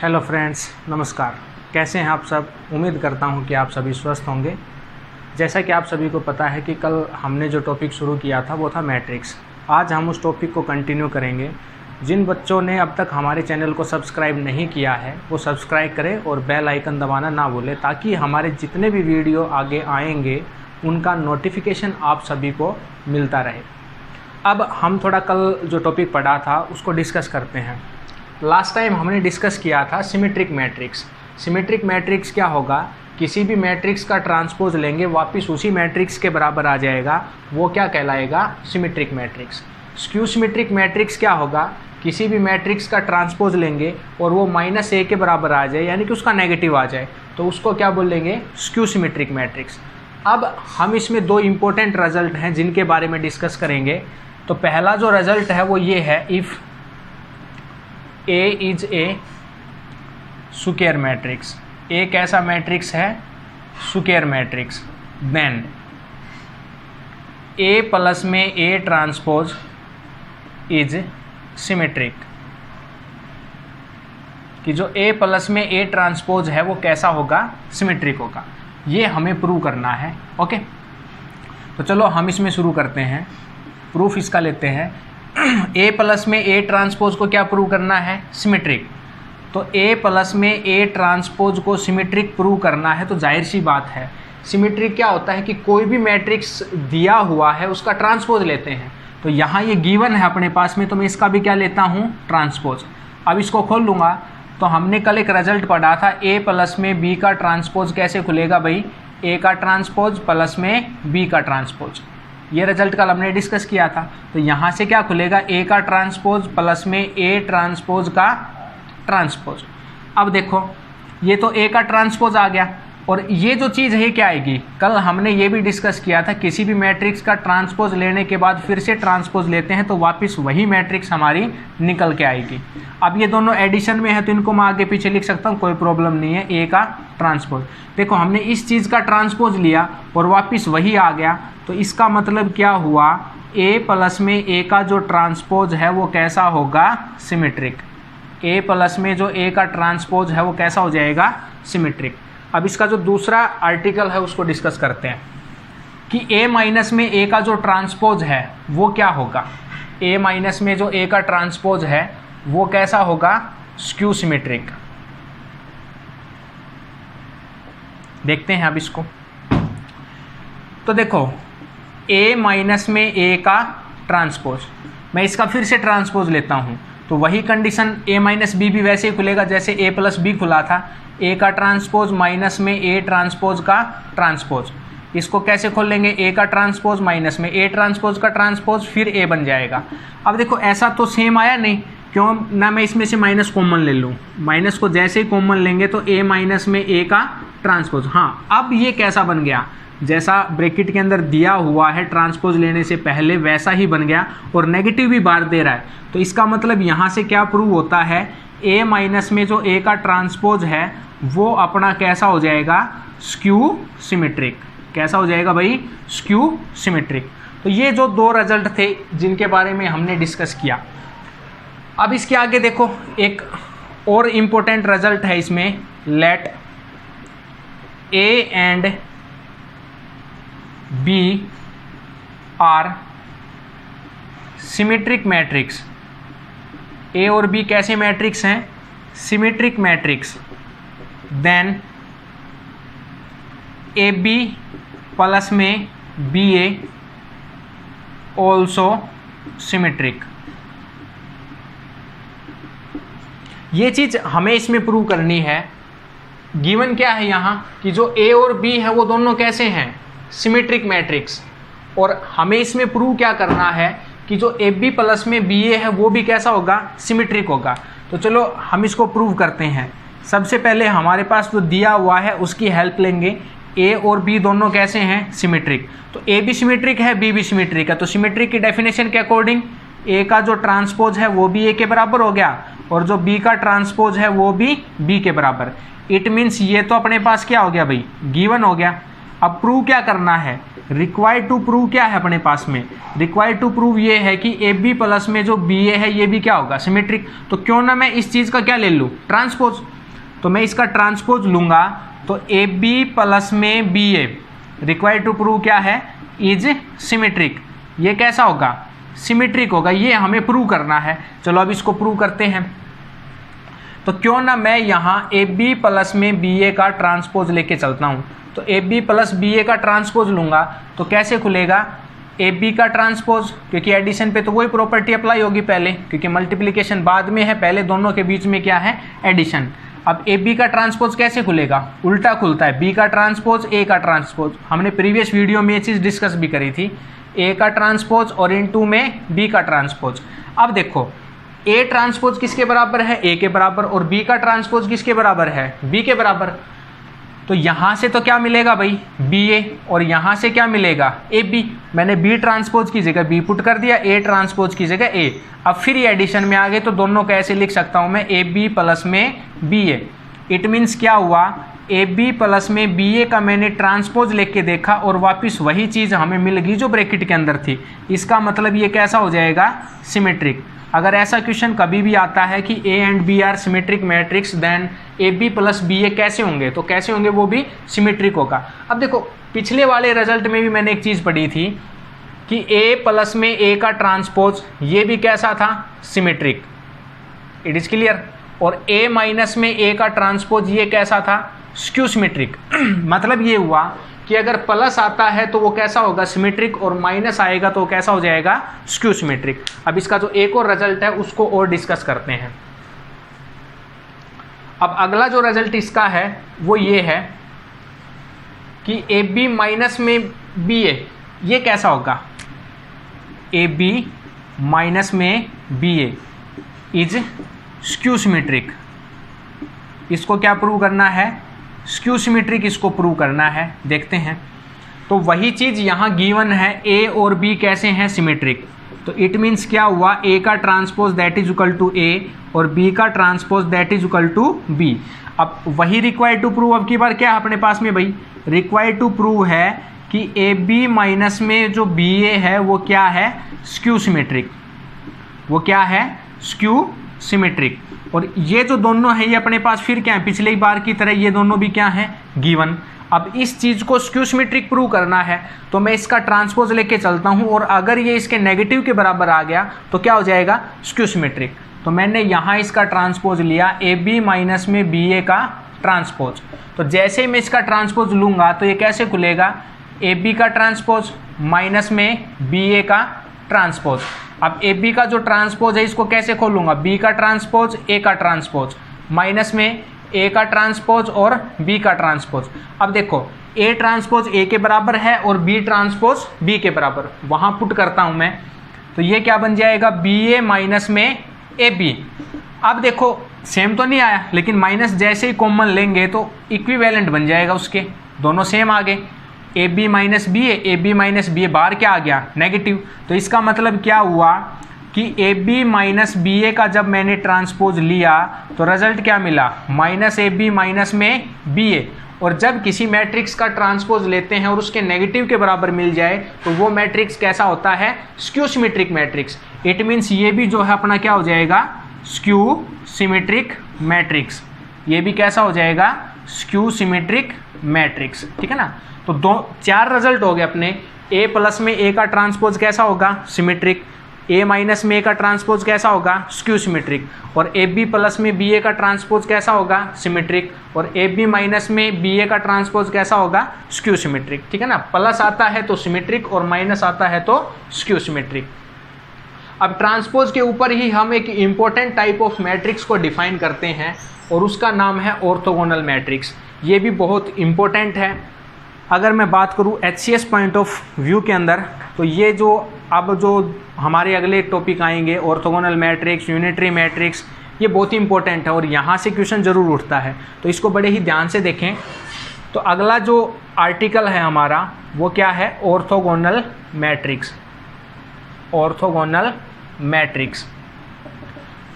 Hello friends, नमस्कार। कैसे हैं आप सब? उम्मीद करता हूं कि आप सभी स्वस्थ होंगे। जैसा कि आप सभी को पता है कि कल हमने जो टॉपिक शुरू किया था वो था मैट्रिक्स। आज हम उस टॉपिक को कंटिन्यू करेंगे। जिन बच्चों ने अब तक हमारे चैनल को सब्सक्राइब नहीं किया है वो सब्सक्राइब करें और बेल आइकन दबाना ना भूलें, ताकि हमारे जितने भी वीडियो आगे आएंगे उनका नोटिफिकेशन आप सभी को मिलता रहे। अब हम थोड़ा कल जो टॉपिक पढ़ा था उसको डिस्कस करते हैं। लास्ट टाइम हमने डिस्कस किया था सिमेट्रिक मैट्रिक्स। सिमेट्रिक मैट्रिक्स क्या होगा? किसी भी मैट्रिक्स का ट्रांसपोज लेंगे वापस उसी मैट्रिक्स के बराबर आ जाएगा, वो क्या कहलाएगा? Symmetric matrix. Skew symmetric matrix क्या होगा? किसी भी मैट्रिक्स का ट्रांसपोज लेंगे और वो -a के बराबर आ जाए, यानी कि उसका नेगेटिव आ जाए, तो उसको क्या बोलेंगे? Skew symmetric matrix. अब हम इसमें दो इम्पोर्टेंट रिजल्ट हैं जिनके बारे में डिस्कस करेंगे। तो पहला जो रिजल्ट है वो ये है, if A is a square matrix. A कैसा मैट्रिक्स है? Square matrix. Then A plus में A ट्रांसपोज इज सिमेट्रिक। कि जो A प्लस में A ट्रांसपोज है वो कैसा होगा? सिमेट्रिक होगा। ये हमें प्रूव करना है। ओके, तो चलो हम इसमें शुरू करते हैं। प्रूफ इसका लेते हैं। A प्लस में A ट्रांसपोज को क्या प्रूव करना है? सिमेट्रिक। तो A प्लस में A ट्रांसपोज को सिमेट्रिक प्रूव करना है, तो जाहिर सी बात है सिमेट्रिक क्या होता है कि कोई भी मैट्रिक्स दिया हुआ है उसका ट्रांसपोज लेते हैं। तो यहाँ ये गिवन है अपने पास में, तो मैं इसका भी क्या लेता हूँ? ट्रांसपोज। अब इसको खोल लूँगा तो हमने कल एक रिजल्ट पढ़ा था, A प्लस में B का ट्रांसपोज कैसे खुलेगा भाई? A का ट्रांसपोज प्लस में B का ट्रांसपोज। ये रिजल्ट कल हमने डिस्कस किया था। तो यहाँ से क्या खुलेगा? A का ट्रांसपोज प्लस में A ट्रांसपोज का ट्रांसपोज। अब देखो ये तो A का ट्रांसपोज आ गया, और ये जो चीज़ है क्या आएगी? कल हमने ये भी डिस्कस किया था, किसी भी मैट्रिक्स का ट्रांसपोज लेने के बाद फिर से ट्रांसपोज लेते हैं तो वापस वही मैट्रिक्स हमारी निकल के आएगी। अब ये दोनों एडिशन में है तो इनको मैं आगे पीछे लिख सकता हूँ, कोई प्रॉब्लम नहीं है। A का ट्रांसपोज, देखो हमने इस चीज़ का ट्रांसपोज लिया और वापस वही आ गया, तो इसका मतलब क्या हुआ? A प्लस में A का जो ट्रांसपोज है वो कैसा होगा? सिमेट्रिक। A प्लस में जो A का ट्रांसपोज है वो कैसा हो जाएगा? सिमेट्रिक। अब इसका जो दूसरा आर्टिकल है उसको डिस्कस करते हैं कि A माइनस में A का जो ट्रांसपोज है वो क्या होगा? A माइनस में जो A का ट्रांसपोज है वो कैसा होगा? Skew symmetric. देखते हैं अब इसको। तो देखो A माइनस में A का ट्रांसपोज, मैं इसका फिर से ट्रांसपोज लेता हूँ तो वही कंडीशन A माइनस बी भी वैसे ही खुलेगा जैसे A प्लस बी खुला था। A का ट्रांसपोज माइनस में A ट्रांसपोज का ट्रांसपोज। इसको कैसे खोल लेंगे? A का ट्रांसपोज माइनस में A ट्रांसपोज का ट्रांसपोज, फिर A बन जाएगा। अब देखो ऐसा तो सेम आया नहीं, क्यों ना? मैं इसमें से माइनस कॉमन ले लूँ। माइनस को जैसे ही कॉमन लेंगे तो A माइनस में A का ट्रांसपोज। हाँ, अब ये कैसा बन गया? जैसा ब्रैकेट के अंदर दिया हुआ है ट्रांसपोज लेने से पहले वैसा ही बन गया, और नेगेटिव भी बाहर दे रहा है। तो इसका मतलब यहाँ से क्या प्रूव होता है? A माइनस में जो A का ट्रांसपोज है वो अपना कैसा हो जाएगा? Skew symmetric. कैसा हो जाएगा भाई? Skew symmetric. तो ये जो दो रिजल्ट थे जिनके बारे में हमने डिस्कस किया। अब इसके आगे देखो एक और इम्पोर्टेंट रिजल्ट है इसमें, let A and B are symmetric matrix. A और B कैसे मैट्रिक्स हैं? Symmetric matrix. Then AB plus में BA ऑल्सो सिमेट्रिक। ये चीज़ हमें इसमें प्रूव करनी है। गिवन क्या है यहाँ कि जो A और B है वो दोनों कैसे हैं? Symmetric matrix. और हमें इसमें प्रूव क्या करना है कि जो AB प्लस में BA है वो भी कैसा होगा? सिमेट्रिक होगा। तो चलो हम इसको प्रूव करते हैं। सबसे पहले हमारे पास जो दिया हुआ है उसकी हेल्प लेंगे। A और B दोनों कैसे हैं? सिमेट्रिक। तो A भी सिमेट्रिक है, B भी सिमेट्रिक है। तो सिमेट्रिक की डेफिनेशन के अकॉर्डिंग A का जो ट्रांसपोज है वो भी A के बराबर हो गया, और जो B का ट्रांसपोज है वो भी B के बराबर। इट मीन्स ये तो अपने पास क्या हो गया भाई? गिवन हो गया। अब प्रूव क्या करना है, रिक्वायर्ड टू प्रूव क्या है अपने पास में, रिक्वायर्ड टू प्रूव ये है कि ए बी प्लस में जो बी ए है ये भी क्या होगा, सिमेट्रिक। तो क्यों ना मैं इस चीज़ का क्या ले लूँ, ट्रांसपोज। तो मैं इसका ट्रांसपोज लूँगा, तो ए बी प्लस में B A required to prove क्या है, इज सिमेट्रिक। ये कैसा होगा, सिमेट्रिक होगा। ये हमें प्रूव करना है। चलो अब इसको प्रूव करते हैं। तो क्यों ना मैं यहाँ ए बी प्लस में बी ए का ट्रांसपोज लेके चलता हूँ। तो ए बी प्लस बी ए का ट्रांसपोज लूँगा तो कैसे खुलेगा, ए बी का ट्रांसपोज, क्योंकि एडिशन पे तो वही प्रॉपर्टी अप्लाई होगी पहले, क्योंकि मल्टीप्लिकेशन बाद में है, पहले दोनों के बीच में क्या है, एडिशन। अब ए बी का ट्रांसपोज कैसे खुलेगा, उल्टा खुलता है, बी का ट्रांसपोज ए का ट्रांसपोज। हमने प्रीवियस वीडियो में ये चीज़ डिस्कस भी करी थी, ए का ट्रांसपोज और इनटू में बी का ट्रांसपोज। अब देखो ए ट्रांसपोज किसके बराबर है, ए के बराबर, और बी का ट्रांसपोज किसके बराबर है, बी के बराबर। तो यहाँ से तो क्या मिलेगा भाई, बी ए, और यहाँ से क्या मिलेगा, ए बी। मैंने बी ट्रांसपोज की जगह बी पुट कर दिया, ए ट्रांसपोज की जगह ए। अब फिर ये एडिशन में आ गए तो दोनों को ऐसे लिख सकता हूँ मैं, ए बी प्लस में बी ए। इट मीन्स क्या हुआ, ए बी प्लस में बी ए का मैंने ट्रांसपोज लेके के देखा और वापस वही चीज़ हमें मिल गई जो ब्रैकेट के अंदर थी। इसका मतलब ये कैसा हो जाएगा, सिमेट्रिक। अगर ऐसा क्वेश्चन कभी भी आता है कि A and B are symmetric matrix, then A B plus B A कैसे होंगे, तो कैसे होंगे, वो भी सिमेट्रिक होगा। अब देखो पिछले वाले रिजल्ट में भी मैंने एक चीज़ पढ़ी थी कि ए प्लस में ए का ट्रांसपोज ये भी कैसा था, सिमेट्रिक। It is clear. और ए माइनस में ए का ट्रांसपोज ये कैसा था, स्क्यू सिमेट्रिक। मतलब ये हुआ कि अगर प्लस आता है तो वो कैसा होगा, सिमेट्रिक, और माइनस आएगा तो कैसा हो जाएगा, स्क्यू सिमेट्रिक। अब इसका जो एक और रिजल्ट है उसको और डिस्कस करते हैं। अब अगला जो रिजल्ट इसका है वो ये है कि ए बी माइनस में बी ए, ये कैसा होगा, ए बी माइनस में B A is skew symmetric. इसको क्या प्रूव करना है, स्क्यू सिमेट्रिक इसको प्रूव करना है। देखते हैं। तो वही चीज़ यहाँ गिवन है, ए और बी कैसे हैं, सिमेट्रिक। तो इट मीन्स क्या हुआ, ए का transpose that is equal to A और बी का transpose that is equal to B. अब वही रिक्वायर्ड टू प्रूव अब की बार क्या है अपने पास में भाई, रिक्वायर्ड टू प्रूव है कि ए बी माइनस में जो बी ए है वो क्या है, स्क्यू सिमेट्रिक। वो क्या है, स्क्यू सिमेट्रिक। और ये जो दोनों है ये अपने पास फिर क्या है, पिछले बार की तरह ये दोनों भी क्या है, गिवन। अब इस चीज़ को स्क्यू सिमेट्रिक प्रूव करना है तो मैं इसका ट्रांसपोज लेके चलता हूँ, और अगर ये इसके नेगेटिव के बराबर आ गया तो क्या हो जाएगा, स्क्यू सिमेट्रिक। तो मैंने यहाँ इसका ट्रांसपोज लिया, ए बी माइनस में बी ए का ट्रांसपोज। तो जैसे ही मैं इसका ट्रांसपोज लूँगा तो ये कैसे खुलेगा, ए बी का ट्रांसपोज माइनस में बी ए का ट्रांसपोज। अब ए बी का जो ट्रांसपोज है इसको कैसे खोलूँगा, बी का ट्रांसपोज ए का ट्रांसपोज माइनस में ए का ट्रांसपोज और बी का ट्रांसपोज। अब देखो ए ट्रांसपोज ए के बराबर है और बी ट्रांसपोज बी के बराबर, वहाँ पुट करता हूँ मैं। तो ये क्या बन जाएगा, बी ए माइनस में ए बी। अब देखो सेम तो नहीं आया, लेकिन माइनस जैसे ही कॉमन लेंगे तो इक्विवेलेंट बन जाएगा उसके, दोनों सेम आ गए। A B minus B A B minus B A, बाहर क्या आ गया, नेगेटिव। तो इसका मतलब क्या हुआ कि ए बी माइनस बी ए का जब मैंने ट्रांसपोज लिया तो रिजल्ट क्या मिला, माइनस ए बी माइनस में बी ए। और जब किसी मैट्रिक्स का ट्रांसपोज लेते हैं और उसके नेगेटिव के बराबर मिल जाए तो वो मैट्रिक्स कैसा होता है, skew symmetric matrix. It means ये भी जो है अपना क्या हो जाएगा, स्क्यू सिमेट्रिक मैट्रिक्स। ये भी कैसा हो जाएगा, स्क्यू सिमेट्रिक मैट्रिक्स। ठीक है ना। तो चार रिजल्ट हो गए अपने। ए प्लस में ए का ट्रांसपोज कैसा होगा, सिमेट्रिक। ए माइनस में ए का ट्रांसपोज कैसा होगा, स्क्यू सिमेट्रिक। और ए बी प्लस में बी ए का ट्रांसपोज कैसा होगा, सिमेट्रिक। और ए बी माइनस में बी ए का ट्रांसपोज कैसा होगा, स्क्यू सिमेट्रिक। ठीक है ना। प्लस आता है तो सिमेट्रिक और माइनस आता है तो स्क्यू सिमेट्रिक। अब ट्रांसपोज के ऊपर ही हम एक इम्पोर्टेंट टाइप ऑफ मैट्रिक्स को डिफाइन करते हैं और उसका नाम है ऑर्थोगोनल मैट्रिक्स। ये भी बहुत इम्पोर्टेंट है। अगर मैं बात करूँ HCS पॉइंट ऑफ व्यू के अंदर, तो ये जो अब जो हमारे अगले टॉपिक आएंगे, ऑर्थोगोनल मैट्रिक्स, यूनिटरी मैट्रिक्स, ये बहुत ही इंपॉर्टेंट है और यहाँ से क्वेश्चन ज़रूर उठता है, तो इसको बड़े ही ध्यान से देखें। तो अगला जो आर्टिकल है हमारा वो क्या है, ऑर्थोगोनल मैट्रिक्स। ऑर्थोगोनल मैट्रिक्स,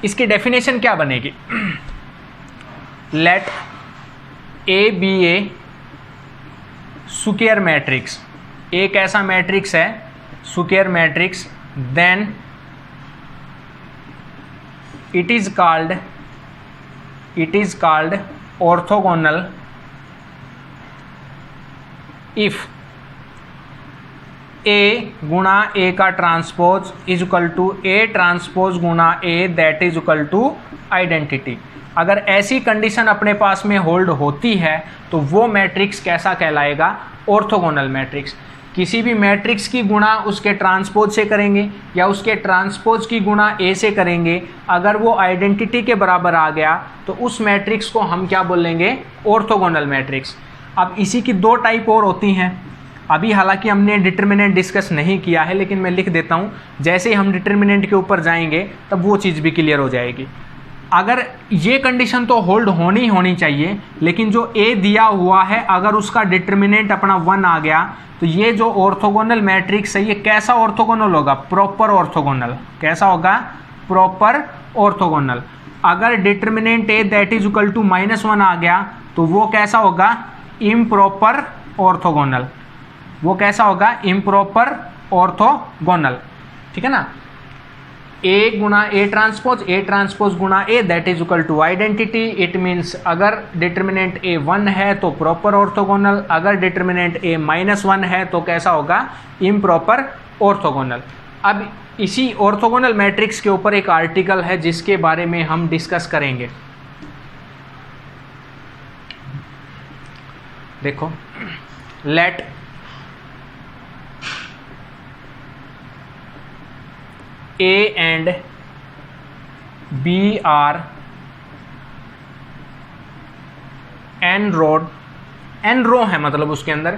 इसकी डेफिनेशन क्या बनेगी, let A be a square matrix, एक ऐसा मैट्रिक्स है square matrix, then it is called orthogonal if A गुणा ए का transpose is equal to A transpose गुणा A, that is equal to identity. अगर ऐसी कंडीशन अपने पास में होल्ड होती है तो वो मैट्रिक्स कैसा कहलाएगा? Orthogonal matrix. किसी भी मैट्रिक्स की गुणा उसके ट्रांसपोज से करेंगे या उसके ट्रांसपोज की गुणा ए से करेंगे, अगर वो आइडेंटिटी के बराबर आ गया तो उस मैट्रिक्स को हम क्या बोलेंगे? Orthogonal matrix. अब इसी की दो टाइप और होती हैं। अभी हालांकि हमने डिटर्मिनेंट डिस्कस नहीं किया है, लेकिन मैं लिख देता हूँ, जैसे ही हम डिटर्मिनेंट के ऊपर जाएंगे तब वो चीज़ भी क्लियर हो जाएगी। अगर ये कंडीशन तो होल्ड होनी चाहिए, लेकिन जो ए दिया हुआ है अगर उसका डिटर्मिनेंट अपना 1 आ गया तो ये जो ऑर्थोगोनल मैट्रिक्स है ये कैसा ऑर्थोगोनल होगा? Proper orthogonal. कैसा होगा? Proper orthogonal. अगर determinant A that is equal to -1 आ गया तो वो कैसा होगा? Improper orthogonal. वो कैसा होगा? Improper orthogonal. ठीक है ना? ए गुणा ए ट्रांसपोज गुणा A, that is equal to identity. It means अगर डिटर्मिनेंट ए 1 है तो प्रॉपर ऑर्थोगोनल, अगर डिटर्मिनेंट ए -1 है तो कैसा होगा? Improper orthogonal. अब इसी ऑर्थोगोनल मैट्रिक्स के ऊपर एक आर्टिकल है जिसके बारे में हम डिस्कस करेंगे। देखो, let A and B are n row है, मतलब उसके अंदर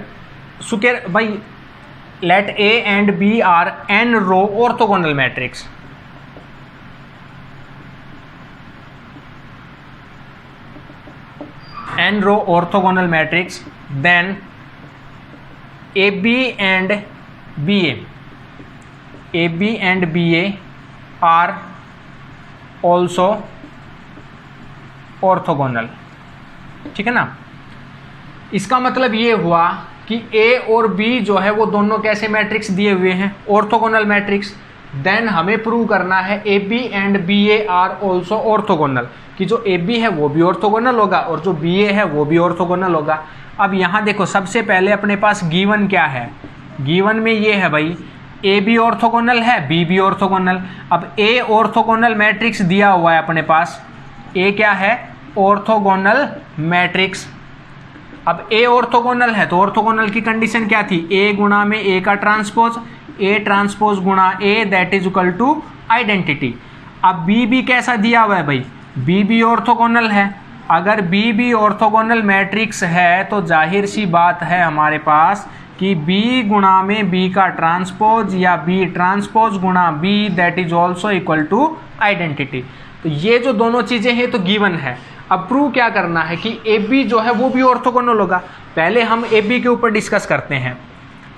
स्क्वायर भाई, let A and B are n row orthogonal matrix. n row orthogonal matrix, then AB and BA are also orthogonal. ठीक है ना? इसका मतलब ये हुआ कि A और B जो है वो दोनों कैसे मैट्रिक्स दिए हुए हैं? Orthogonal matrix. देन हमें प्रूव करना है AB and BA are also orthogonal, कि जो AB है वो भी ऑर्थोगोनल होगा और जो BA है वो भी ऑर्थोगोनल होगा। अब यहाँ देखो, सबसे पहले अपने पास गिवन क्या है? गिवन में ये है भाई, ए भी ऑर्थोगोनल है, बी भी ऑर्थोगोनल। अब ए ऑर्थोगोनल मैट्रिक्स दिया हुआ है अपने पास, ए क्या है? Orthogonal matrix. अब ए ऑर्थोगोनल है तो ऑर्थोगोनल की कंडीशन क्या थी? ए गुणा में ए का ट्रांसपोज, ए ट्रांसपोज गुणा A, that is equal to identity. अब बी भी कैसा दिया हुआ है भाई? बी भी ऑर्थोगोनल है। अगर बी भी ऑर्थोगोनल मैट्रिक्स है तो जाहिर सी बात है हमारे पास कि B गुणा में B का ट्रांसपोज या B ट्रांसपोज गुणा B, that is also equal to identity. तो ये जो दोनों चीज़ें हैं तो गिवन है। अब प्रूव क्या करना है कि AB जो है वो भी ऑर्थोगोनल होगा। पहले हम AB के ऊपर डिस्कस करते हैं।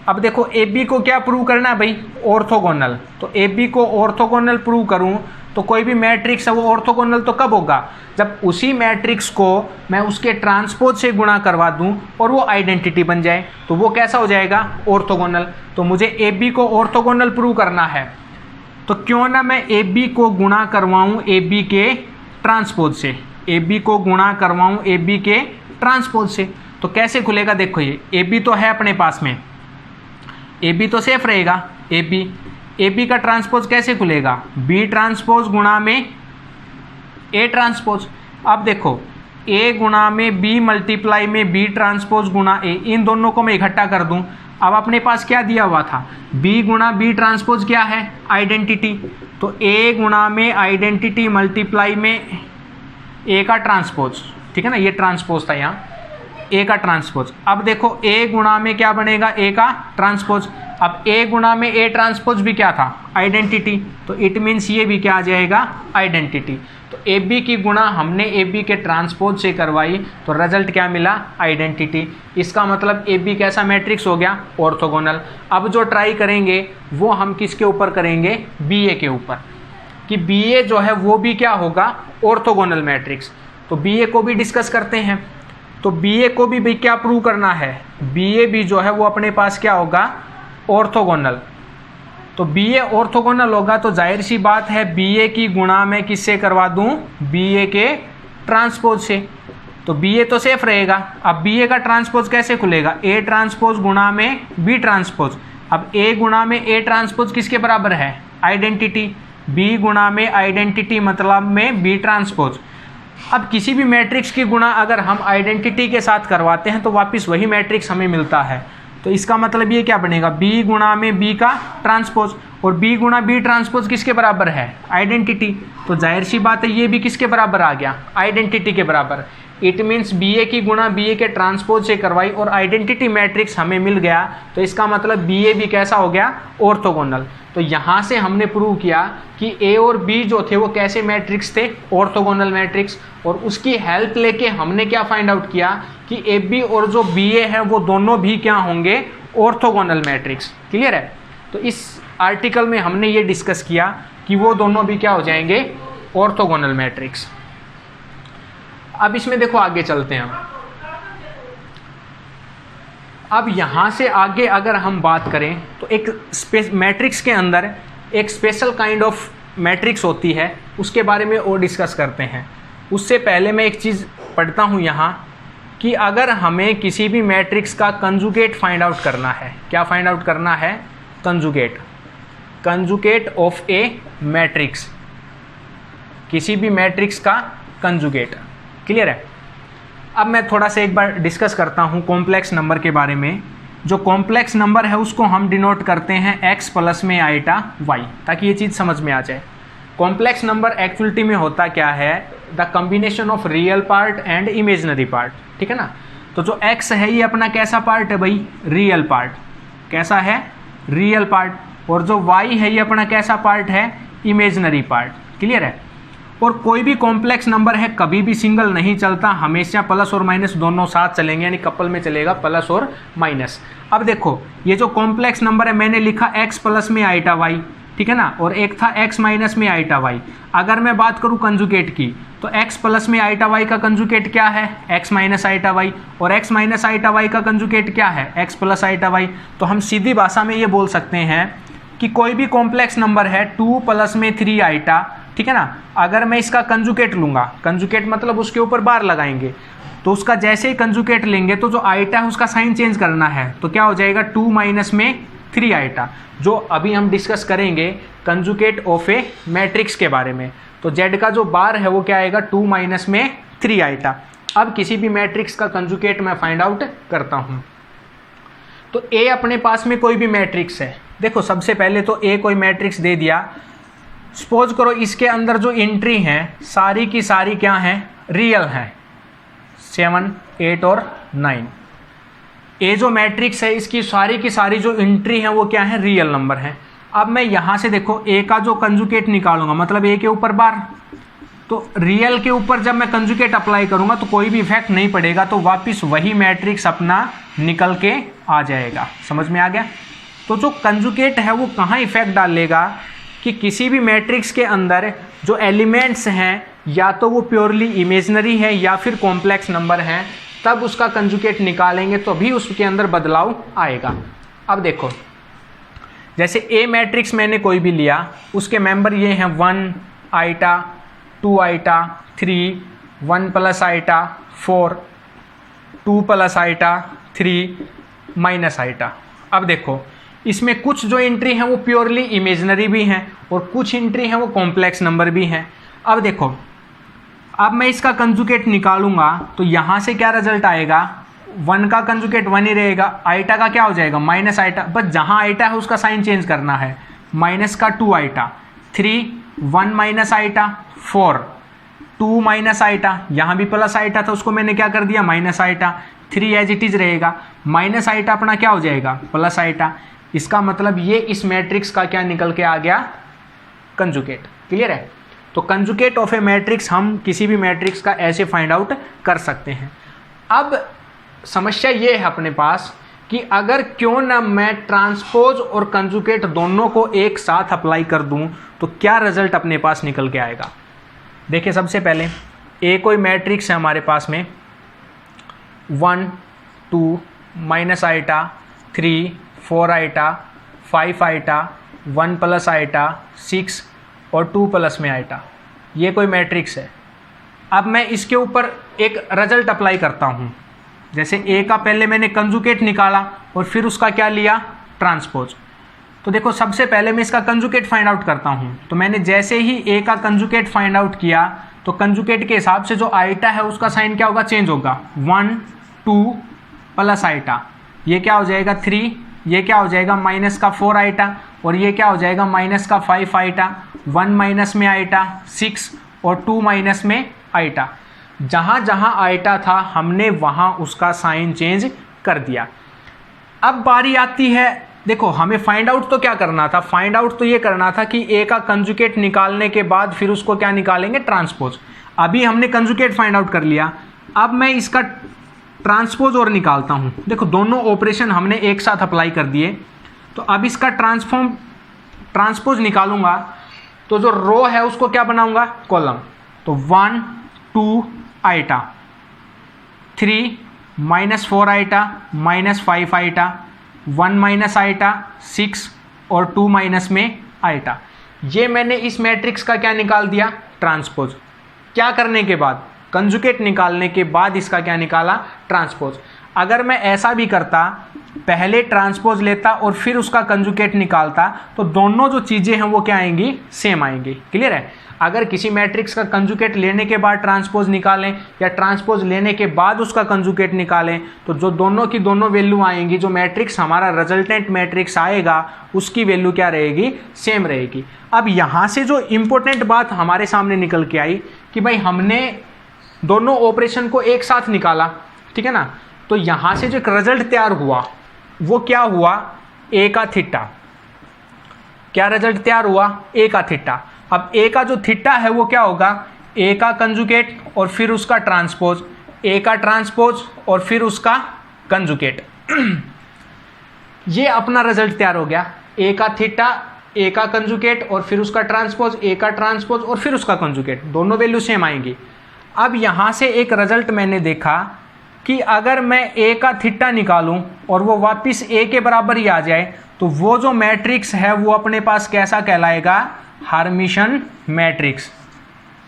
अब देखो, AB को क्या प्रूव करना है भाई? ऑर्थोगोनल। तो AB को ऑर्थोगोनल प्रूव करूं तो कोई भी मैट्रिक्स है वो ऑर्थोगोनल तो कब होगा? जब उसी मैट्रिक्स को मैं उसके ट्रांसपोज से गुणा करवा दूं और वो आइडेंटिटी बन जाए, तो वो कैसा हो जाएगा? ऑर्थोगोनल। तो मुझे AB को ऑर्थोगोनल प्रूव करना है, तो क्यों ना मैं AB को गुणा करवाऊं AB के ट्रांसपोज से, AB को गुणा करवाऊं AB के ट्रांसपोज से। तो कैसे खुलेगा? देखो, ये AB तो है अपने पास में, AB तो सेफ रहेगा। AB का ट्रांसपोज कैसे खुलेगा? B ट्रांसपोज गुणा में A ट्रांसपोज। अब देखो, A गुणा में B मल्टीप्लाई में B ट्रांसपोज गुणा A, इन दोनों को मैं इकट्ठा कर दूं। अब अपने पास क्या दिया हुआ था? B गुणा B ट्रांसपोज क्या है? आइडेंटिटी। तो A गुणा में आइडेंटिटी मल्टीप्लाई में A का ट्रांसपोज। ठीक है ना? ये ट्रांसपोज था यहाँ, A का ट्रांसपोज। अब देखो, A गुणा में क्या बनेगा? A का ट्रांसपोज। अब A गुणा में A ट्रांसपोज भी क्या था? आइडेंटिटी। तो इट मीन्स ये भी क्या आ जाएगा? आइडेंटिटी। तो AB की गुणा हमने AB के ट्रांसपोज से करवाई तो रिजल्ट क्या मिला? आइडेंटिटी। इसका मतलब AB कैसा मैट्रिक्स हो गया? ऑर्थोगोनल। अब जो ट्राई करेंगे वो हम किसके ऊपर करेंगे? BA के ऊपर, कि BA जो है वो भी क्या होगा? Orthogonal matrix. तो BA को भी डिस्कस करते हैं। तो बी ए को भी क्या प्रूव करना है, बी ए भी जो है वो अपने पास क्या होगा, ऑर्थोगोनल। तो बी ए ऑर्थोगोनल होगा तो जाहिर सी बात है बी ए की गुणा मैं किससे करवा दूं, बी ए के ट्रांसपोज से। तो बी ए तो सेफ रहेगा। अब बी ए का ट्रांसपोज कैसे खुलेगा, ए ट्रांसपोज गुणा में बी ट्रांसपोज। अब ए गुणा में ए ट्रांसपोज किसके बराबर है, आइडेंटिटी। बी गुणा में आइडेंटिटी मतलब में बी ट्रांसपोज। अब किसी भी मैट्रिक्स की गुणा अगर हम आइडेंटिटी के साथ करवाते हैं तो वापस वही मैट्रिक्स हमें मिलता है। तो इसका मतलब ये क्या बनेगा, बी गुणा में बी का ट्रांसपोज, और बी गुणा बी ट्रांसपोज किसके बराबर है, आइडेंटिटी। तो जाहिर सी बात है ये भी किसके बराबर आ गया, आइडेंटिटी के बराबर। इट मीन्स बी ए की गुणा बी ए के ट्रांसपोज से करवाई और आइडेंटिटी मैट्रिक्स हमें मिल गया। तो इसका मतलब बी ए भी कैसा हो गया, ऑर्थोगोनल। तो यहाँ से हमने प्रूव किया कि ए और बी जो थे वो कैसे मैट्रिक्स थे, ऑर्थोगोनल मैट्रिक्स। और उसकी हेल्प लेके हमने क्या फाइंड आउट किया कि ए बी और जो बी ए है वो दोनों भी क्या होंगे, ऑर्थोगोनल मैट्रिक्स। क्लियर है। तो इस आर्टिकल में हमने ये डिस्कस किया कि वो दोनों भी क्या हो जाएंगे, ऑर्थोगोनल मैट्रिक्स। अब इसमें देखो आगे चलते हैं हम। अब यहाँ से आगे अगर हम बात करें तो एक मैट्रिक्स के अंदर एक स्पेशल काइंड ऑफ मैट्रिक्स होती है, उसके बारे में और डिस्कस करते हैं। उससे पहले मैं एक चीज़ पढ़ता हूँ यहाँ कि अगर हमें किसी भी मैट्रिक्स का कंजुगेट फाइंड आउट करना है, क्या फाइंड आउट करना है, conjugate, conjugate of A matrix, किसी भी मैट्रिक्स का कंजुगेट। क्लियर है। अब मैं थोड़ा सा एक बार डिस्कस करता हूँ कॉम्प्लेक्स नंबर के बारे में। जो कॉम्प्लेक्स नंबर है उसको हम डिनोट करते हैं x प्लस में आइटा y, ताकि ये चीज़ समझ में आ जाए। कॉम्प्लेक्स नंबर एक्चुअलिटी में होता क्या है, the combination of real part and imaginary part. ठीक है ना। तो जो x है ये अपना कैसा पार्ट है भाई, रियल पार्ट। कैसा है, रियल पार्ट। और जो y है ये अपना कैसा पार्ट है, इमेजनरी पार्ट। क्लियर है। और कोई भी कॉम्प्लेक्स नंबर है कभी भी सिंगल नहीं चलता, हमेशा प्लस और माइनस दोनों साथ चलेंगे, यानी कपल में चलेगा प्लस और माइनस। अब देखो ये जो कॉम्प्लेक्स नंबर है मैंने लिखा x प्लस में आइटा y, ठीक है ना, और एक था x माइनस में आइटा y। अगर मैं बात करूं कंजुगेट की तो x प्लस में आइटा y का कंजुगेट क्या है, x माइनस आइटा y, और x माइनस आइटा y का कंजुगेट क्या है, x प्लस आइटा y। तो हम सीधी भाषा में ये बोल सकते हैं कि कोई भी कॉम्प्लेक्स नंबर है 2 प्लस में 3 आइटा, ठीक है ना, अगर मैं इसका कंजुगेट लूंगा, कंजुगेट मतलब उसके ऊपर बार लगाएंगे, तो उसका जैसे ही कंजुगेट लेंगे तो जो आइटा है उसका साइन चेंज करना है, तो क्या हो जाएगा 2 माइनस में 3 आइटा, जो अभी हम डिस्कस करेंगे कंजुगेट ऑफ ए मैट्रिक्स के बारे में। तो जेड का जो बार है वो क्या आएगा 2 माइनस में 3 आइटा। अब किसी भी मैट्रिक्स का कंजुगेट मैं फाइंड आउट करता हूँ। तो ए अपने पास में कोई भी मैट्रिक्स है, देखो सबसे पहले तो ए कोई मैट्रिक्स दे दिया, सपोज करो इसके अंदर जो एंट्री हैं सारी की सारी क्या हैं, रियल हैं, 7, 8 और 9। ए जो मैट्रिक्स है इसकी सारी की सारी जो एंट्री हैं वो क्या है, रियल नंबर हैं। अब मैं यहाँ से देखो ए का जो कंजुगेट निकालूंगा, मतलब ए के ऊपर बार, तो रियल के ऊपर जब मैं कंजुगेट अप्लाई करूंगा तो कोई भी इफेक्ट नहीं पड़ेगा, तो वापस वही मैट्रिक्स अपना निकल के आ जाएगा। समझ में आ गया। तो जो कंजुगेट है वो कहाँ इफेक्ट डालेगा कि किसी भी मैट्रिक्स के अंदर जो एलिमेंट्स हैं या तो वो प्योरली इमेजनरी है या फिर कॉम्प्लेक्स नंबर हैं, तब उसका कंजुगेट निकालेंगे तो भी उसके अंदर बदलाव आएगा। अब देखो जैसे ए मैट्रिक्स मैंने कोई भी लिया, उसके मेंबर ये हैं 1 iota, 2 iota, 3, 1 plus iota, 4, 2 plus iota, 3 minus iota. अब देखो इसमें कुछ जो एंट्री हैं वो प्योरली इमेजनरी भी हैं और कुछ एंट्री हैं वो कॉम्प्लेक्स नंबर भी हैं। अब देखो अब मैं इसका कंजुगेट निकालूंगा तो यहाँ से क्या रिजल्ट आएगा, 1 का कंजुगेट 1 ही रहेगा, आइटा का क्या हो जाएगा माइनस आइटा, बस जहाँ आइटा है उसका साइन चेंज करना है, माइनस का 2 iota, 3, 1 minus iota, 4, 2 minus iota, यहाँ भी प्लस आइटा था उसको मैंने क्या कर दिया minus iota, 3 as it is रहेगा, माइनस आइटा अपना क्या हो जाएगा प्लस आइटा। इसका मतलब ये इस मैट्रिक्स का क्या निकल के आ गया, कंजुगेट। क्लियर है। तो कंजुगेट ऑफ ए मैट्रिक्स हम किसी भी मैट्रिक्स का ऐसे फाइंड आउट कर सकते हैं। अब समस्या ये है अपने पास कि अगर क्यों ना मैं ट्रांसपोज और कंजुगेट दोनों को एक साथ अप्लाई कर दूं तो क्या रिजल्ट अपने पास निकल के आएगा। देखिए सबसे पहले ए कोई मैट्रिक्स है हमारे पास में, 1 2 minus iota 3 4 iota 5 iota 1 plus iota 6 और 2 प्लस में आइटा। ये कोई मैट्रिक्स है। अब मैं इसके ऊपर एक रिजल्ट अप्लाई करता हूँ। जैसे ए का पहले मैंने कंजुगेट निकाला और फिर उसका क्या लिया, ट्रांसपोज। तो देखो सबसे पहले मैं इसका कंजुगेट फाइंड आउट करता हूँ। तो मैंने जैसे ही ए का कंजुगेट फाइंड आउट किया तो कंजुगेट के हिसाब से जो आइटा है उसका साइन क्या होगा, चेंज होगा। 1 2 प्लस आइटा, ये क्या हो जाएगा 3, ये क्या हो जाएगा माइनस का 4 आइटा, और ये क्या हो जाएगा माइनस का 5 आइटा। 1 माइनस में आइटा 6 और 2 माइनस में आइटा। जहाँ जहाँ आइटा था हमने वहाँ उसका साइन चेंज कर दिया। अब बारी आती है, देखो हमें फाइंड आउट तो क्या करना था, फाइंड आउट तो ये करना था कि ए का कंजुगेट निकालने के बाद फिर उसको क्या निकालेंगे, ट्रांसपोज। अभी हमने कंजुगेट फाइंड आउट कर लिया, अब मैं इसका ट्रांसपोज और निकालता हूँ। देखो दोनों ऑपरेशन हमने एक साथ अप्लाई कर दिए। तो अब इसका ट्रांसपोज निकालूंगा तो जो रो है उसको क्या बनाऊंगा, कॉलम। तो 1 2 iota 3 minus 4 iota minus 5 iota 1 minus iota 6 और 2 माइनस में आइटा। ये मैंने इस मैट्रिक्स का क्या निकाल दिया, ट्रांसपोज। क्या करने के बाद, कंजुगेट निकालने के बाद इसका क्या निकाला, ट्रांसपोज। अगर मैं ऐसा भी करता, पहले ट्रांसपोज लेता और फिर उसका कंजुगेट निकालता, तो दोनों जो चीज़ें हैं वो क्या आएंगी, सेम आएंगी। क्लियर है। अगर किसी मैट्रिक्स का कंजुगेट लेने के बाद ट्रांसपोज निकालें या ट्रांसपोज लेने के बाद उसका कंजुगेट निकालें, तो जो दोनों की दोनों वैल्यू आएंगी, जो मैट्रिक्स हमारा रिजल्टेंट मैट्रिक्स आएगा उसकी वैल्यू क्या रहेगी, सेम रहेगी। अब यहाँ से जो इम्पोर्टेंट बात हमारे सामने निकल के आई कि भाई हमने दोनों ऑपरेशन को एक साथ निकाला, ठीक है ना। तो यहाँ से जो एक रिजल्ट तैयार हुआ वो क्या हुआ, ए का थीटा। क्या रिजल्ट तैयार हुआ, ए का थीटा। अब ए का जो थीटा है वो क्या होगा, ए का कंजुगेट और फिर उसका ट्रांसपोज, ए का ट्रांसपोज और फिर उसका कंजुगेट। ये अपना रिजल्ट तैयार हो गया, ए का थीटा, ए का कंजुगेट और फिर उसका ट्रांसपोज, ए का ट्रांसपोज और फिर उसका कंजुगेट, दोनों वैल्यू सेम आएंगी। अब यहाँ से एक रिजल्ट मैंने देखा कि अगर मैं ए का थीटा निकालूं और वो वापस ए के बराबर ही आ जाए, तो वो जो मैट्रिक्स है वो अपने पास कैसा कहलाएगा, हर्मिशन मैट्रिक्स।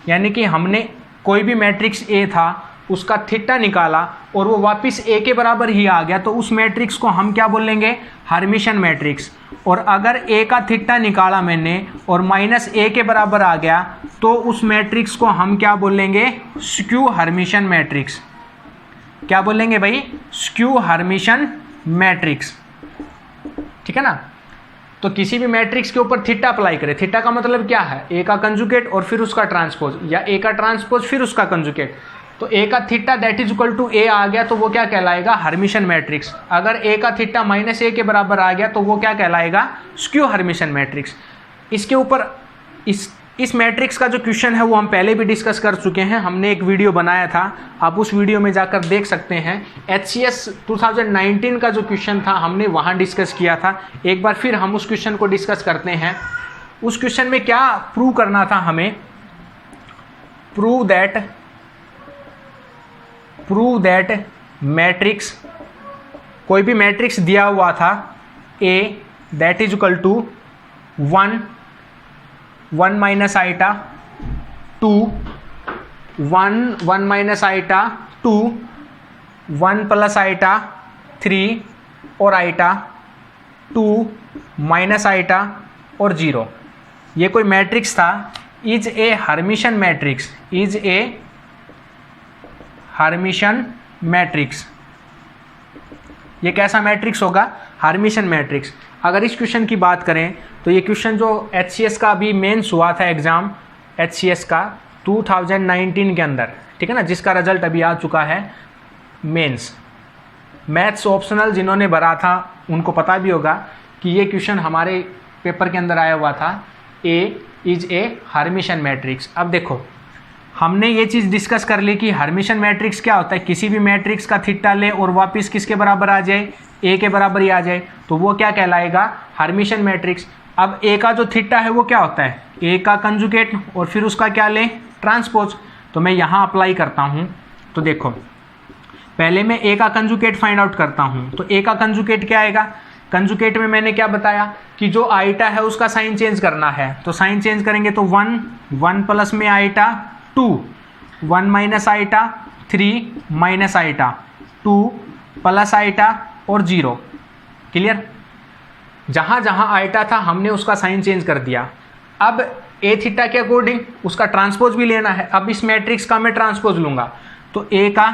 यानी कि हमने कोई भी मैट्रिक्स ए था उसका थीटा निकाला और वो वापस ए के बराबर ही आ गया, तो उस मैट्रिक्स को हम क्या बोलेंगे, हर्मिशन मैट्रिक्स। और अगर ए का थीटा निकाला मैंने और माइनस ए के बराबर आ गया, तो उस मैट्रिक्स को हम क्या बोलेंगे, स्क्यू हर्मिशन मैट्रिक्स। क्या बोलेंगे भाई, स्क्यू हर्मिशन मैट्रिक्स। ठीक है ना। तो किसी भी मैट्रिक्स के ऊपर थीटा अप्लाई करें, थीटा का मतलब क्या है, ए का कंजुगेट और फिर उसका ट्रांसपोज, या ए का ट्रांसपोज फिर उसका कंजुगेट। तो ए का theta that is equal to A आ गया तो वो क्या कहलाएगा, हर्मिशन मैट्रिक्स। अगर ए का थीटा माइनस ए के बराबर आ गया तो वो क्या कहलाएगा, स्क्यू हर्मिशन मैट्रिक्स। इसके ऊपर इस मैट्रिक्स का जो क्वेश्चन है वो हम पहले भी डिस्कस कर चुके हैं, हमने एक वीडियो बनाया था, आप उस वीडियो में जाकर देख सकते हैं। HCS 2019 का जो क्वेश्चन था हमने वहाँ डिस्कस किया था। एक बार फिर हम उस क्वेश्चन को डिस्कस करते हैं। उस क्वेश्चन में क्या प्रूव करना था हमें, प्रूव दैट मैट्रिक्स, कोई भी मैट्रिक्स दिया हुआ था A that is equal to 1 minus iota 2 1 minus iota 2 1 plus iota 3 और आइटा 2 माइनस आइटा और 0। ये कोई मैट्रिक्स था, is a Hermitian matrix, is a Hermitian matrix. ये कैसा मैट्रिक्स होगा, हर्मिशन मैट्रिक्स। अगर इस क्वेश्चन की बात करें तो ये क्वेश्चन जो HCS का अभी मेंस हुआ था एग्ज़ाम HCS का 2019 के अंदर, ठीक है ना, जिसका रिजल्ट अभी आ चुका है मेंस। मैथ्स ऑप्शनल जिन्होंने भरा था उनको पता भी होगा कि ये क्वेश्चन हमारे पेपर के अंदर आया हुआ था, ए इज ए हर्मिशन मैट्रिक्स। अब देखो हमने ये चीज़ डिस्कस कर ली कि हर्मिशन मैट्रिक्स क्या होता है, किसी भी मैट्रिक्स का थीटा ले और वापस किसके बराबर आ जाए, ए के बराबर ही आ जाए, तो वो क्या कहलाएगा, हर्मिशन मैट्रिक्स। अब ए का जो थीटा है वो क्या होता है, ए का कंजुगेट और फिर उसका क्या लें, ट्रांसपोज। तो मैं यहाँ अप्लाई करता हूँ। तो देखो पहले मैं ए का कंजुगेट फाइंड आउट करता हूँ। तो ए का कंजुगेट क्या आएगा, कंजुगेट में मैंने क्या बताया कि जो आइटा है उसका साइन चेंज करना है। तो साइन चेंज करेंगे तो 1, 1 प्लस में iota 2, 1 minus iota 3 minus iota 2 plus iota और 0। क्लियर। जहां जहां आइटा था हमने उसका साइन चेंज कर दिया। अब ए थीटा के अकॉर्डिंग उसका ट्रांसपोज भी लेना है। अब इस मैट्रिक्स का मैं ट्रांसपोज लूंगा, तो ए का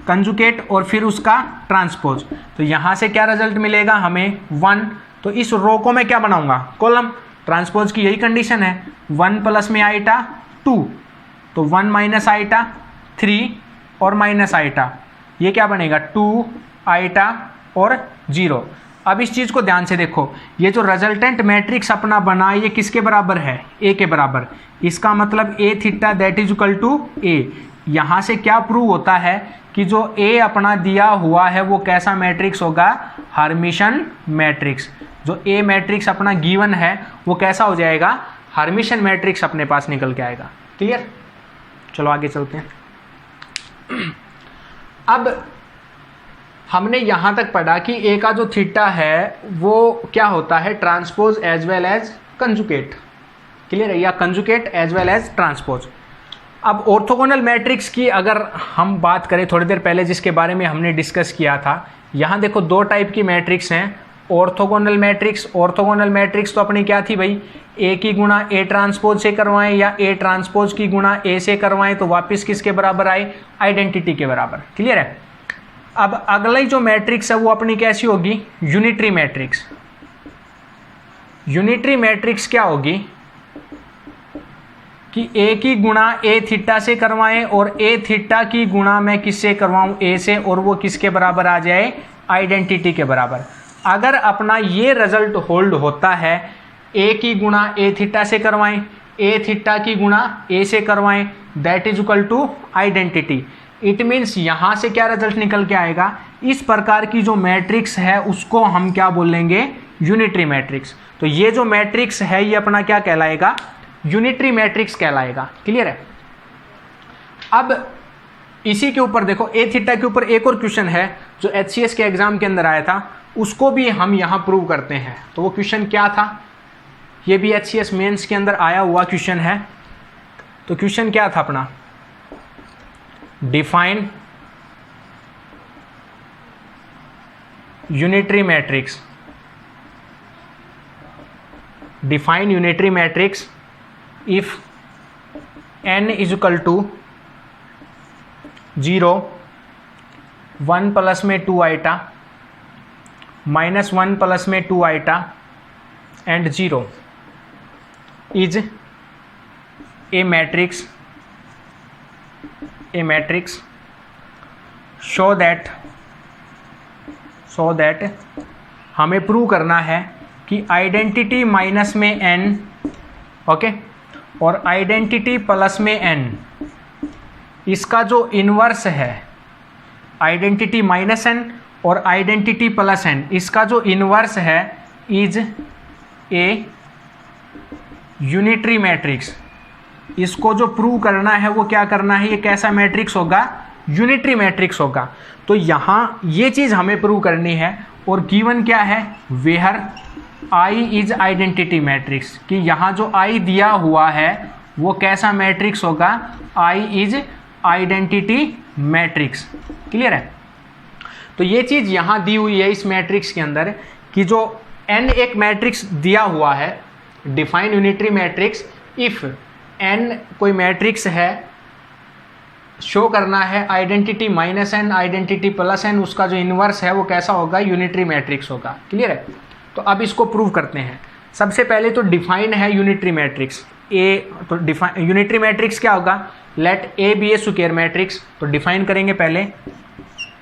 कंजुगेट और फिर उसका ट्रांसपोज। तो यहां से क्या रिजल्ट मिलेगा हमें 1। तो इस रो को मैं क्या बनाऊंगा, कॉलम। ट्रांसपोज की यही कंडीशन है, 1 प्लस में आइटा 2, तो 1 माइनस आइटा 3 और माइनस आइटा, ये क्या बनेगा 2 आइटा और 0। अब इस चीज को ध्यान से देखो, ये जो रिजल्टेंट मैट्रिक्स अपना बना ये किसके बराबर है, ए के बराबर। इसका मतलब A theta that is equal to A. यहां से क्या प्रूव होता है कि जो ए अपना दिया हुआ है वो कैसा मैट्रिक्स होगा, हर्मिशन मैट्रिक्स। जो ए मैट्रिक्स अपना गिवन है वो कैसा हो जाएगा, हर्मिशन मैट्रिक्स अपने पास निकल के आएगा। क्लियर। चलो आगे चलते हैं। अब हमने यहां तक पढ़ा कि ए का जो थीटा है वो क्या होता है, transpose as well as conjugate. Clear है, या conjugate as well as transpose. अब ऑर्थोगोनल मैट्रिक्स की अगर हम बात करें थोड़ी देर पहले जिसके बारे में हमने डिस्कस किया था, यहां देखो 2 टाइप की मैट्रिक्स हैं, ऑर्थोगोनल मैट्रिक्स। ऑर्थोगोनल मैट्रिक्स तो अपनी क्या थी भाई, ए की गुणा ए ट्रांसपोज से करवाएं या ए ट्रांसपोज की गुणा ए से करवाएं तो वापस किसके बराबर आए, आइडेंटिटी के बराबर। क्लियर है। अब अगली जो मैट्रिक्स है वो अपनी कैसी होगी, यूनिटरी मैट्रिक्स। यूनिटरी मैट्रिक्स क्या होगी कि ए की गुणा ए थीटा से करवाएं और ए थीटा की गुणा मैं किससे करवाऊं, ए से, और वो किसके बराबर आ जाए, आइडेंटिटी के बराबर। अगर अपना ये रिजल्ट होल्ड होता है, ए की गुणा ए थीटा से करवाएं, ए थीटा की गुणा ए से करवाएं, that is equal to identity. It means यहां से क्या रिजल्ट निकल के आएगा, इस प्रकार की जो मैट्रिक्स है उसको हम क्या बोलेंगे, यूनिटरी मैट्रिक्स। तो ये जो मैट्रिक्स है ये अपना क्या कहलाएगा, यूनिटरी मैट्रिक्स कहलाएगा। क्लियर है। अब इसी के ऊपर देखो, ए थीटा के ऊपर एक और क्वेश्चन है जो एचसीएस के एग्जाम के अंदर आया था, उसको भी हम यहां प्रूव करते हैं। तो वो क्वेश्चन क्या था, ये भी एचसीएस मेंस के अंदर आया हुआ क्वेश्चन है। तो क्वेश्चन क्या था अपना, define unitary matrix. Define unitary matrix if n is equal to 0, 1 plus में 2 आइटा, -1 प्लस में 2 iota and 0 is a matrix show that हमें प्रूव करना है कि आइडेंटिटी माइनस में n, ओके, और आइडेंटिटी प्लस में n, इसका जो इनवर्स है, आइडेंटिटी माइनस n और आइडेंटिटी प्लस n, इसका जो इनवर्स है इज ए यूनिटरी मैट्रिक्स। इसको जो प्रूव करना है वो क्या करना है, ये कैसा मैट्रिक्स होगा, यूनिटरी मैट्रिक्स होगा। तो यहाँ ये चीज़ हमें प्रूव करनी है। और गिवन क्या है, where I is identity matrix, कि यहाँ जो आई दिया हुआ है वो कैसा मैट्रिक्स होगा, आई इज आइडेंटिटी मैट्रिक्स। क्लियर है। तो ये चीज़ यहाँ दी हुई है इस मैट्रिक्स के अंदर कि जो n एक मैट्रिक्स दिया हुआ है, define unitary matrix if n कोई मैट्रिक्स है, शो करना है identity minus n, identity plus n, उसका जो इनवर्स है वो कैसा होगा, यूनिटरी मैट्रिक्स होगा। क्लियर है। तो अब इसको प्रूव करते हैं। सबसे पहले तो डिफाइन है यूनिटरी मैट्रिक्स ए। तो डिफाइन यूनिटरी मैट्रिक्स क्या होगा, let A be a square matrix. तो डिफाइन करेंगे पहले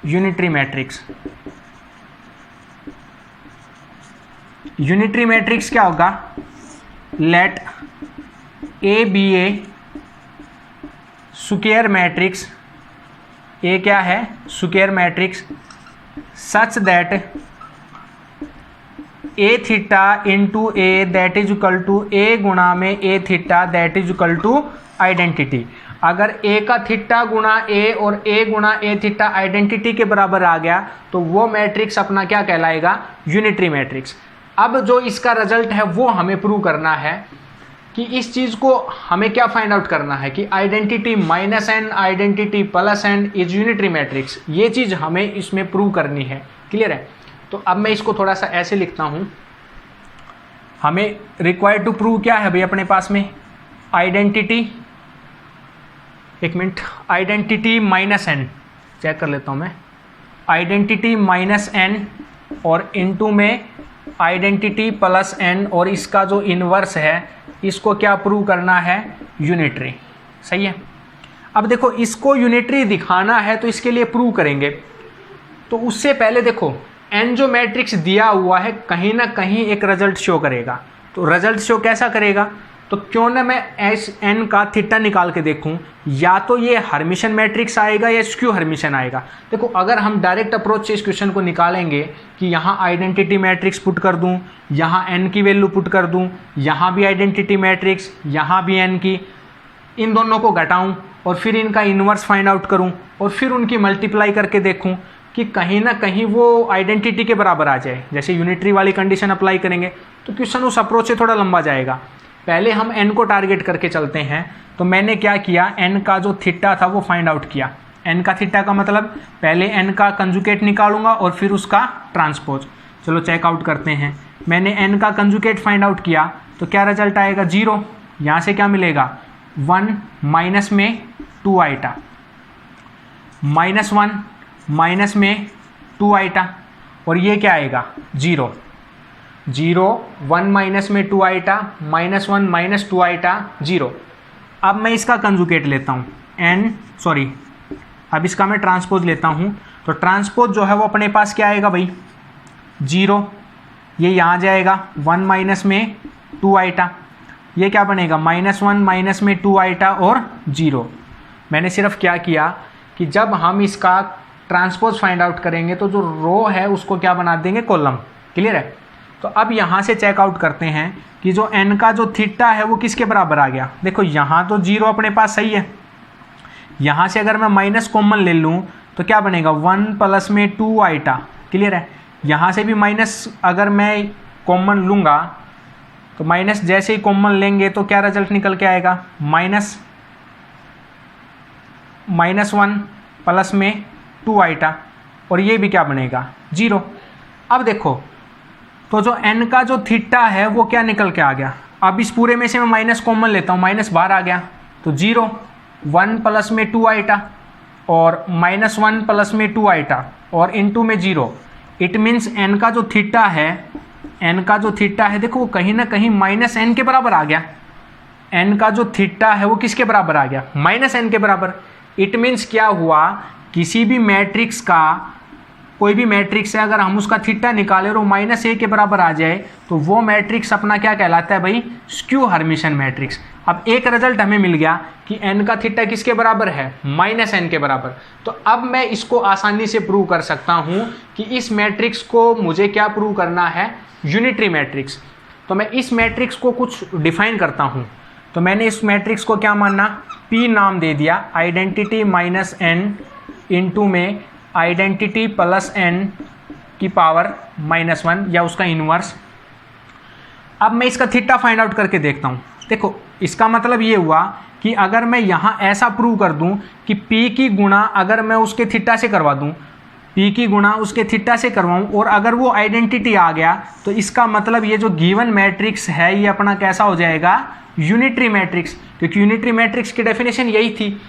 यूनिटरी मैट्रिक्स। यूनिटरी मैट्रिक्स क्या होगा, let A be a square matrix, A क्या है, square matrix, such that A theta into A that is equal to A गुणा में A theta that is equal to identity. अगर A का theta गुणा ए और ए गुणा ए थीटा आइडेंटिटी के बराबर आ गया तो वो मैट्रिक्स अपना क्या कहलाएगा, यूनिटरी मैट्रिक्स। अब जो इसका रिजल्ट है वो हमें प्रूव करना है कि इस चीज़ को हमें क्या फाइंड आउट करना है कि identity minus N identity plus N is unitary matrix. ये चीज़ हमें इसमें प्रूव करनी है। क्लियर है? तो अब मैं इसको थोड़ा सा ऐसे लिखता हूँ। हमें रिक्वायर्ड टू प्रूव क्या है भाई अपने पास में, आइडेंटिटी, एक minute, identity minus N, check कर लेता हूँ मैं, आइडेंटिटी माइनस एन और इनटू में आइडेंटिटी प्लस एन, और इसका जो इन्वर्स है इसको क्या प्रूव करना है, यूनिटरी। सही है? अब देखो इसको यूनिटरी दिखाना है तो इसके लिए प्रूव करेंगे। तो उससे पहले देखो एन जो मैट्रिक्स दिया हुआ है कहीं ना कहीं एक रिजल्ट शो करेगा। तो रिजल्ट शो कैसा करेगा, तो क्यों ना मैं एस एन का थीटा निकाल के देखूं, या तो ये हर्मिशन मैट्रिक्स आएगा या स्क्यू हर्मिशन आएगा। देखो अगर हम डायरेक्ट अप्रोच से इस क्वेश्चन को निकालेंगे कि यहाँ आइडेंटिटी मैट्रिक्स पुट कर दूं, यहाँ एन की वैल्यू पुट कर दूं, यहाँ भी आइडेंटिटी मैट्रिक्स, यहाँ भी एन की, इन दोनों को घटाऊं और फिर इनका इन्वर्स फाइंड आउट करूं और फिर उनकी मल्टीप्लाई करके देखूं कि कहीं ना कहीं वो आइडेंटिटी के बराबर आ जाए, जैसे यूनिटरी वाली कंडीशन अप्लाई करेंगे तो क्वेश्चन उस अप्रोच से थोड़ा लंबा जाएगा। पहले हम n को टारगेट करके चलते हैं। तो मैंने क्या किया, n का जो थीटा था वो फाइंड आउट किया। n का थीटा का मतलब पहले n का कंजुगेट निकालूंगा और फिर उसका ट्रांसपोज। चलो चेक आउट करते हैं। मैंने n का कंजुगेट फाइंड आउट किया तो क्या रिजल्ट आएगा, 0। यहाँ से क्या मिलेगा, 1 माइनस में 2 आइटा, -1 माइनस में 2 आइटा, और ये क्या आएगा, 0 0 1 माइनस में 2 आइटा, -1 माइनस 2 आइटा 0। अब मैं इसका कंजुगेट लेता हूँ अब इसका मैं ट्रांसपोज लेता हूँ। तो ट्रांसपोज जो है वो अपने पास क्या आएगा भाई, 0, ये यहाँ जाएगा 1 माइनस में 2 आइटा, ये क्या बनेगा, -1 माइनस में 2 आइटा और 0। मैंने सिर्फ क्या किया कि जब हम इसका ट्रांसपोज फाइंड आउट करेंगे तो जो रो है उसको क्या बना देंगे, कॉलम। क्लियर है? तो अब यहाँ से चेक आउट करते हैं कि जो n का जो थीटा है वो किसके बराबर आ गया। देखो यहाँ तो 0 अपने पास सही है, यहाँ से अगर मैं माइनस कॉमन ले लूँ तो क्या बनेगा, 1 प्लस में 2 आइटा। क्लियर है? यहाँ से भी माइनस अगर मैं कॉमन लूँगा तो माइनस जैसे ही कॉमन लेंगे तो क्या रिजल्ट निकल के आएगा, -1 प्लस में 2 आइटा, और ये भी क्या बनेगा, 0। अब देखो तो जो n का जो थीटा है वो क्या निकल के आ गया। अब इस पूरे में से मैं माइनस कॉमन लेता हूँ, माइनस बाहर आ गया तो 0, 1 प्लस में 2 आइटा और -1 प्लस में 2 आइटा और इनटू में 0। इट मीन्स n का जो थीटा है देखो वो कहीं ना कहीं -n के बराबर आ गया। n का जो थीटा है वो किसके बराबर आ गया, -n के बराबर। इट मीन्स क्या हुआ, किसी भी मैट्रिक्स का, कोई भी मैट्रिक्स है अगर हम उसका थीटा निकालें और वो -a के बराबर आ जाए तो वो मैट्रिक्स अपना क्या कहलाता है भाई, स्क्यू हर्मिशन मैट्रिक्स। अब एक रिजल्ट हमें मिल गया कि n का थीटा किसके बराबर है, -n के बराबर। तो अब मैं इसको आसानी से प्रूव कर सकता हूँ कि इस मैट्रिक्स को मुझे क्या प्रूव करना है, यूनिटरी मैट्रिक्स। तो मैं इस मैट्रिक्स को कुछ डिफाइन करता हूँ। तो मैंने इस मैट्रिक्स को क्या माना, P नाम दे दिया, आइडेंटिटी -n इंटू में आइडेंटिटी प्लस n की पावर -1 या उसका इन्वर्स। अब मैं इसका थीटा फाइंड आउट करके देखता हूँ। देखो इसका मतलब ये हुआ कि अगर मैं यहाँ ऐसा प्रूव कर दूँ कि P की गुणा अगर मैं उसके थीटा से करवा दूँ, P की गुणा उसके थीटा से करवाऊँ और अगर वो आइडेंटिटी आ गया तो इसका मतलब ये जो गिवन मैट्रिक्स है ये अपना कैसा हो जाएगा, यूनिटरी मैट्रिक्स। क्योंकि यूनिटरी मैट्रिक्स की डेफिनेशन यही थी,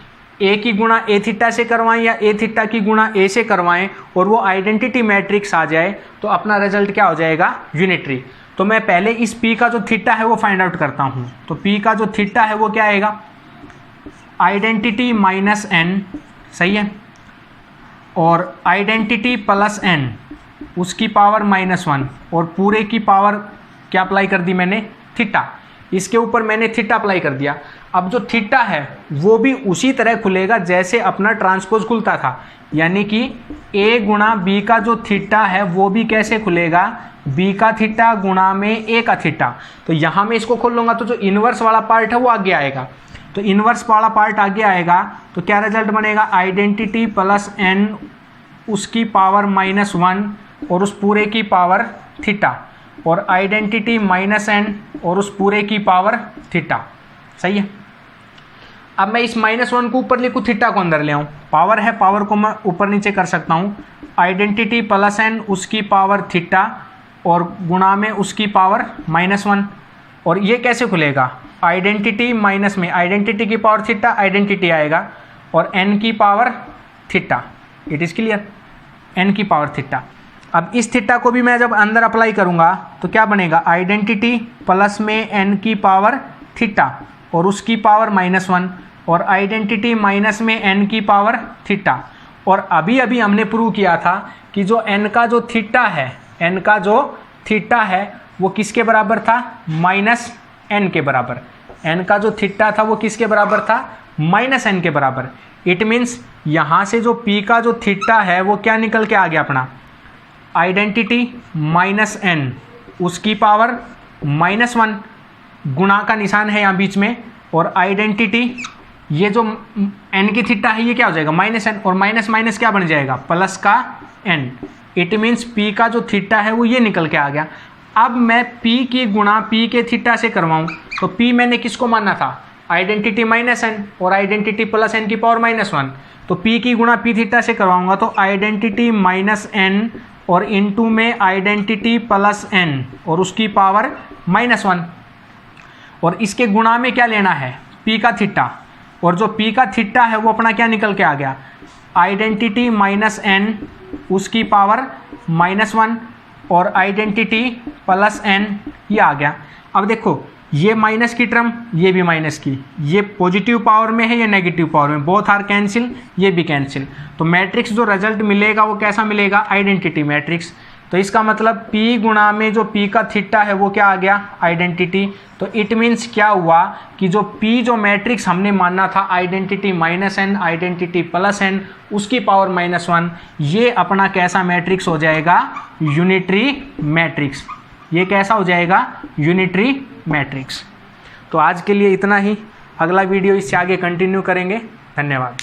ए की गुणा ए थीटा से करवाएं या ए थीटा की गुणा ए से करवाएं और वो आइडेंटिटी मैट्रिक्स आ जाए तो अपना रिजल्ट क्या हो जाएगा, यूनिटरी। तो मैं पहले इस P का जो थीटा है वो फाइंड आउट करता हूँ। तो P का जो थीटा है वो क्या आएगा, आइडेंटिटी -n, सही है, और आइडेंटिटी प्लस n उसकी पावर -1 और पूरे की पावर क्या अप्लाई कर दी मैंने, थीटा। इसके ऊपर मैंने थीटा अप्लाई कर दिया। अब जो थीटा है वो भी उसी तरह खुलेगा जैसे अपना ट्रांसपोज खुलता था, यानी कि a गुणा b का जो थीटा है वो भी कैसे खुलेगा, बी का थीटा गुणा में ए का थीटा। तो यहाँ मैं इसको खोल लूँगा तो जो इन्वर्स वाला पार्ट है वो आगे आएगा, तो इन्वर्स वाला पार्ट आगे आएगा तो क्या रिजल्ट बनेगा, आइडेंटिटी प्लस एन उसकी पावर -1 और उस पूरे की पावर थीटा, और आइडेंटिटी माइनस एन और उस पूरे की पावर थीटा। सही है। अब मैं इस -1 को ऊपर लिखूँ, थीटा को अंदर ले आऊँ, पावर है, पावर को मैं ऊपर नीचे कर सकता हूँ। आइडेंटिटी प्लस एन उसकी पावर थीटा और गुणा में उसकी पावर -1, और ये कैसे खुलेगा, आइडेंटिटी माइनस में आइडेंटिटी की पावर थीटा, आइडेंटिटी आएगा और एन की power theta. It is clear, n की पावर थीटा। अब इस थीटा को भी मैं जब अंदर अप्लाई करूँगा तो क्या बनेगा, आइडेंटिटी प्लस में एन की पावर थीटा और उसकी पावर -1 और आइडेंटिटी माइनस में एन की पावर थीटा। और अभी अभी हमने प्रूव किया था कि जो एन का जो थीटा है, एन का जो थीटा है वो किसके बराबर था, -n के बराबर। एन का जो थीटा था वो किसके बराबर था, -n के बराबर। इट मीन्स यहाँ से जो p का जो थीटा है वो क्या निकल के आ गया अपना, आइडेंटिटी -n उसकी पावर -1, गुणा का निशान है यहाँ बीच में, और आइडेंटिटी ये जो n की थीटा है ये क्या हो जाएगा, -n, और माइनस माइनस क्या बन जाएगा, प्लस का n। इट मीन्स p का जो थीटा है वो ये निकल के आ गया। अब मैं p की गुणा p के थीटा से करवाऊँ तो p मैंने किसको माना था, आइडेंटिटी -n और आइडेंटिटी प्लस n की पावर -1, तो p की गुणा p थीटा से करवाऊँगा तो आइडेंटिटी -n और इनटू में आइडेंटिटी प्लस n और उसकी पावर -1, और इसके गुणा में क्या लेना है, p का थीटा, और जो p का थीटा है वो अपना क्या निकल के आ गया, आइडेंटिटी -n उसकी पावर -1 और आइडेंटिटी प्लस n ये आ गया। अब देखो ये माइनस की टर्म, ये भी माइनस की, ये पॉजिटिव पावर में है, ये नेगेटिव पावर में, बोथ आर कैंसिल, ये भी कैंसिल। तो मैट्रिक्स जो रिजल्ट मिलेगा वो कैसा मिलेगा, आइडेंटिटी मैट्रिक्स। तो इसका मतलब p गुणा में जो p का थीटा है वो क्या आ गया, आइडेंटिटी। तो इट मीन्स क्या हुआ कि जो p जो मैट्रिक्स हमने माना था identity -n identity plus n उसकी पावर -1, ये अपना कैसा मैट्रिक्स हो जाएगा, यूनिटरी मैट्रिक्स। ये कैसा हो जाएगा, यूनिटरी मैट्रिक्स। तो आज के लिए इतना ही, अगला वीडियो इससे आगे कंटिन्यू करेंगे। धन्यवाद।